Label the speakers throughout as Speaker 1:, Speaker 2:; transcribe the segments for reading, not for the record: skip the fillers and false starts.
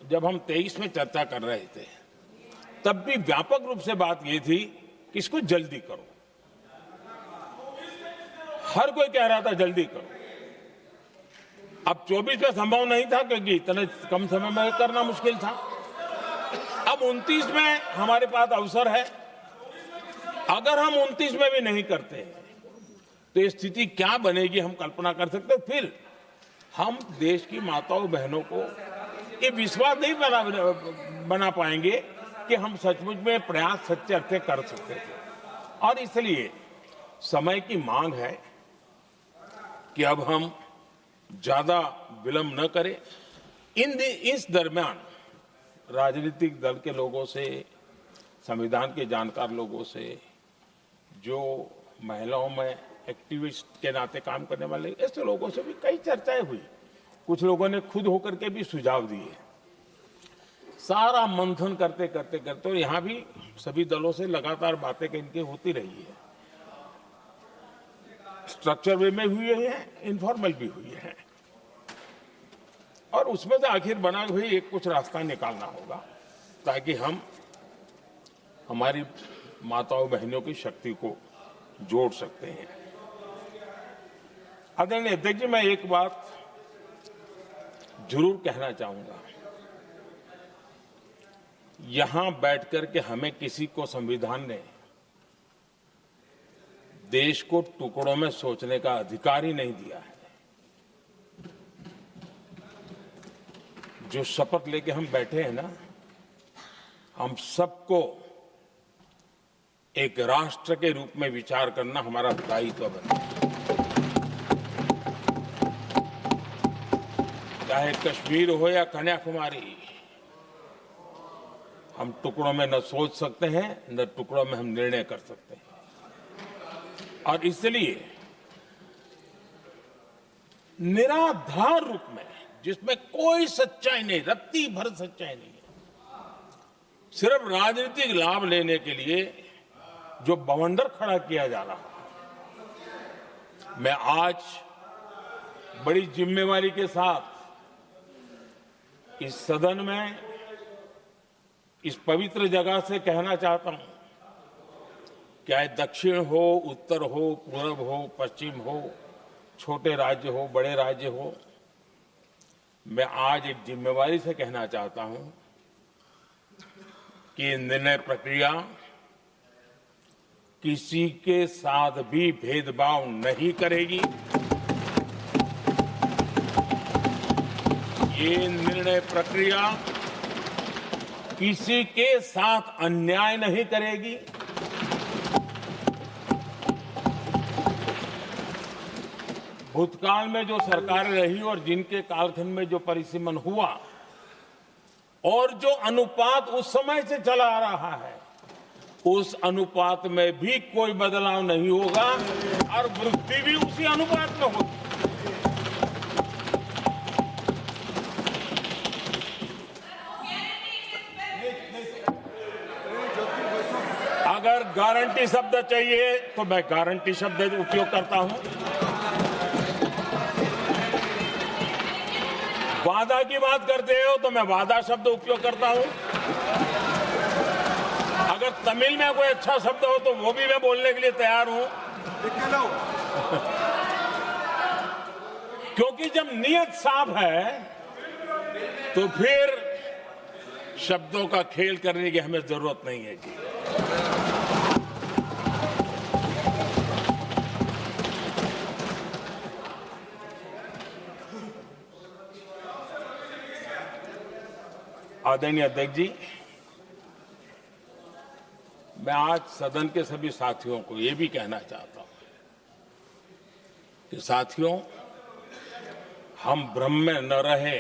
Speaker 1: जब हम 23 में चर्चा कर रहे थे तब भी व्यापक रूप से बात ये थी कि इसको जल्दी करो। हर कोई कह रहा था जल्दी करो। अब 24 में संभव नहीं था क्योंकि इतने कम समय में करना मुश्किल था। अब 29 में हमारे पास अवसर है। अगर हम 29 में भी नहीं करते तो ये स्थिति क्या बनेगी हम कल्पना कर सकते। फिर हम देश की माताओं बहनों को ये विश्वास नहीं बना पाएंगे कि हम सचमुच में प्रयास सच्चे अर्थ से कर सकते थे। और इसलिए समय की मांग है कि अब हम ज्यादा विलंब न करें। इस दरमियान राजनीतिक दल के लोगों से, संविधान के जानकार लोगों से, जो महिलाओं में एक्टिविस्ट के नाते काम करने वाले ऐसे लोगों से भी कई चर्चाएं हुई। कुछ लोगों ने खुद होकर के भी सुझाव दिए। सारा मंथन करते करते करते और यहां भी सभी दलों से लगातार बातें इनकी होती रही है। स्ट्रक्चर वे में हुई है, इनफॉर्मल भी हुई है, और उसमें से आखिर बना हुई एक कुछ रास्ता निकालना होगा ताकि हम हमारी माताओं बहनों की शक्ति को जोड़ सकते हैं। आदरणीय अध्यक्ष जी, मैं एक बात जरूर कहना चाहूंगा। यहां बैठकर के हमें किसी को संविधान ने देश को टुकड़ों में सोचने का अधिकार ही नहीं दिया है। जो शपथ लेके हम बैठे हैं ना, हम सबको एक राष्ट्र के रूप में विचार करना हमारा दायित्व बनता है। चाहे कश्मीर हो या कन्याकुमारी, हम टुकड़ों में न सोच सकते हैं न टुकड़ों में हम निर्णय कर सकते हैं। और इसलिए निराधार रूप में, जिसमें कोई सच्चाई नहीं, रत्ती भर सच्चाई नहीं है, सिर्फ राजनीतिक लाभ लेने के लिए जो बवंडर खड़ा किया जा रहा है, मैं आज बड़ी जिम्मेवारी के साथ इस सदन में, इस पवित्र जगह से कहना चाहता हूं, चाहे दक्षिण हो, उत्तर हो, पूर्व हो, पश्चिम हो, छोटे राज्य हो, बड़े राज्य हो, मैं आज एक जिम्मेवारी से कहना चाहता हूं कि निर्णय प्रक्रिया किसी के साथ भी भेदभाव नहीं करेगी। ये निर्णय प्रक्रिया किसी के साथ अन्याय नहीं करेगी। भूतकाल में जो सरकारें रही और जिनके कालखंड में जो परिसीमन हुआ और जो अनुपात उस समय से चला आ रहा है, उस अनुपात में भी कोई बदलाव नहीं होगा और वृद्धि भी उसी अनुपात में होगी। अगर गारंटी शब्द चाहिए तो मैं गारंटी शब्द उपयोग करता हूं। वादा की बात करते हो तो मैं वादा शब्द उपयोग करता हूं। अगर तमिल में कोई अच्छा शब्द हो तो वो भी मैं बोलने के लिए तैयार हूं। क्योंकि जब नियत साफ है तो फिर शब्दों का खेल करने की हमें जरूरत नहीं है जी। आदरणीय अध्यक्ष जी, मैं आज सदन के सभी साथियों को ये भी कहना चाहता हूं कि साथियों, हम भ्रम में न रहे।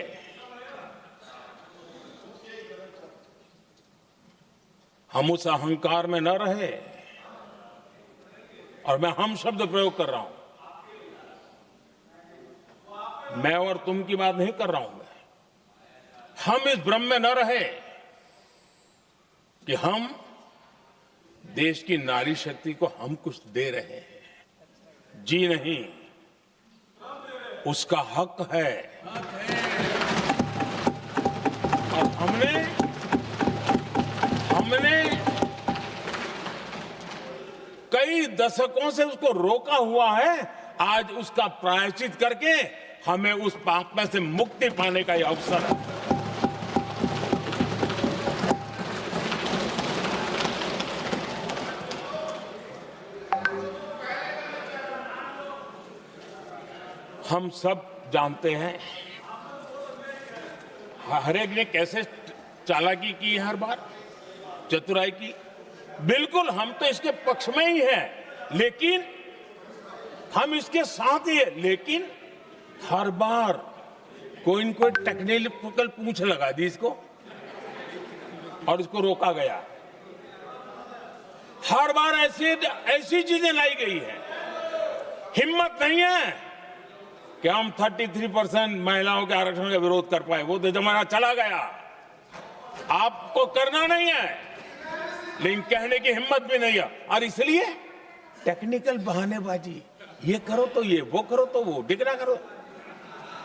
Speaker 1: हम उस अहंकार में न रहे। और मैं हम शब्द प्रयोग कर रहा हूं, मैं और तुम की बात नहीं कर रहा हूं। हम इस भ्रम में न रहे कि हम देश की नारी शक्ति को हम कुछ दे रहे हैं। जी नहीं, उसका हक है और हम दशकों से उसको रोका हुआ है, आज उसका प्रायश्चित करके हमें उस पाप में से मुक्ति पाने का ये अवसर है। हम सब जानते हैं हर एक ने कैसे चालाकी की, हर बार चतुराई की। बिल्कुल हम तो इसके पक्ष में ही हैं, लेकिन हम इसके साथ ही है, लेकिन हर बार कोई न कोई टेक्निकल पूंछ लगा दी इसको और इसको रोका गया। हर बार ऐसी चीजें लाई गई है। हिम्मत नहीं है कि हम 33% महिलाओं के आरक्षण का विरोध कर पाए, वो तो जमाना चला गया। आपको करना नहीं है, लेकिन कहने की हिम्मत भी नहीं है, और इसलिए टेक्निकल बहानेबाजी, ये करो तो ये, वो करो तो वो, डिगरा करो।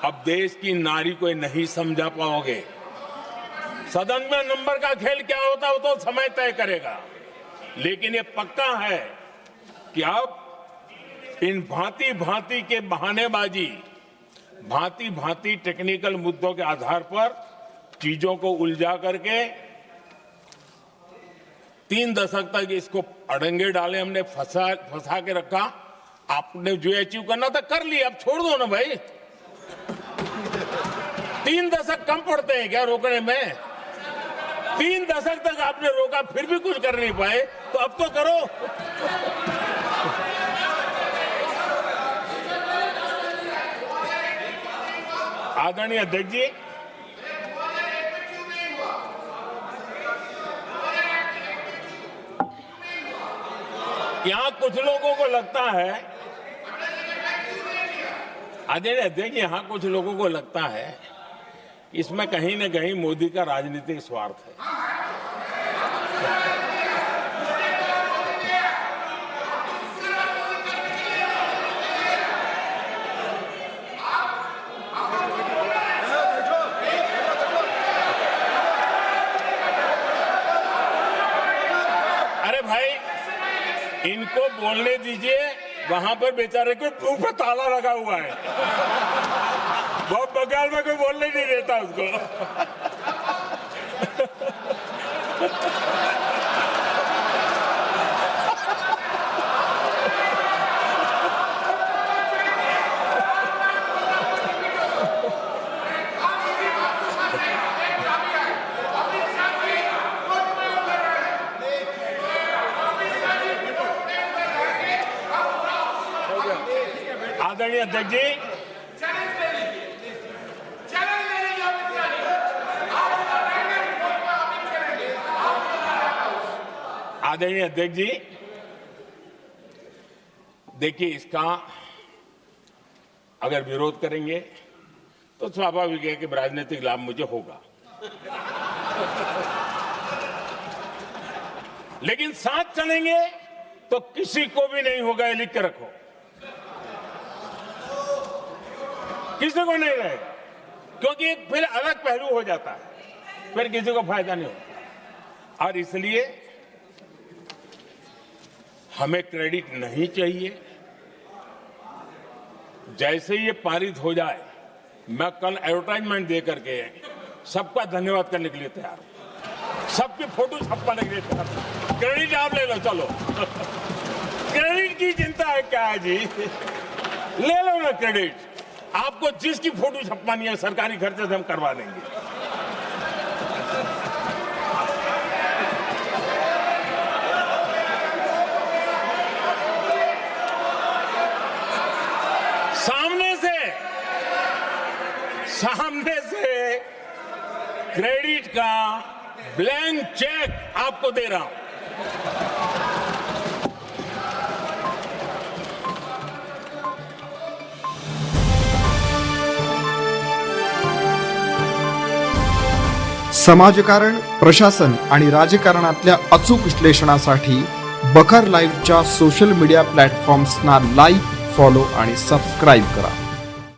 Speaker 1: अब देश की नारी को नहीं समझा पाओगे। सदन में नंबर का खेल क्या होता है वो तो समय तय करेगा, लेकिन ये पक्का है कि अब इन भांति भांति के बहानेबाजी, भांति भांति टेक्निकल मुद्दों के आधार पर चीजों को उलझा करके 3 दशक तक इसको अड़ंगे डाले, हमने फंसा के रखा। आपने जो अचीव करना था कर लिया, अब छोड़ दो ना भाई। 3 दशक कम पड़ते हैं क्या रोकने में? 3 दशक तक आपने रोका, फिर भी कुछ कर नहीं पाए, तो अब तो करो। आदरणीय अध्यक्ष जी, यहां कुछ लोगों को लगता है, आदरणीय अध्यक्ष, यहां कुछ लोगों को लगता है इसमें कहीं न कहीं मोदी का राजनीतिक स्वार्थ है। अरे भाई, इनको बोलने दीजिए, वहां पर बेचारे को मुंह पे ताला लगा हुआ है, बहुत बगल में कोई बोलने नहीं देता उसको। आदरणीय अध्यक्ष जी, आदरणीय अध्यक्ष जी, देखिए, इसका अगर विरोध करेंगे तो स्वाभाविक है कि राजनीतिक लाभ मुझे होगा, लेकिन साथ चलेंगे तो किसी को भी नहीं होगा, ये लिख के रखो। किसी को नहीं रहेगा, क्योंकि फिर अलग पहलू हो जाता है, फिर किसी को फायदा नहीं होता। और इसलिए हमें क्रेडिट नहीं चाहिए। जैसे ये पारित हो जाए, मैं कल एडवर्टाइजमेंट दे करके सबका धन्यवाद करने के लिए तैयार हूं, सबकी फोटो छपवाने के लिए तैयार हूं। क्रेडिट आप ले लो, चलो। क्रेडिट की चिंता है क्या है जी, ले लो ना क्रेडिट। आपको जिसकी फोटो छपवानी है सरकारी खर्चे से हम करवा देंगे। सामने से क्रेडिट का ब्लैंक चेक आपको दे रहा हूं।
Speaker 2: समाजकारण, प्रशासन आणि राजकारणातल्या अचूक विश्लेषणासाठी बखर लाईव्हच्या सोशल मीडिया प्लॅटफॉर्म्सना लाईक, फॉलो आणि सबस्क्राईब करा।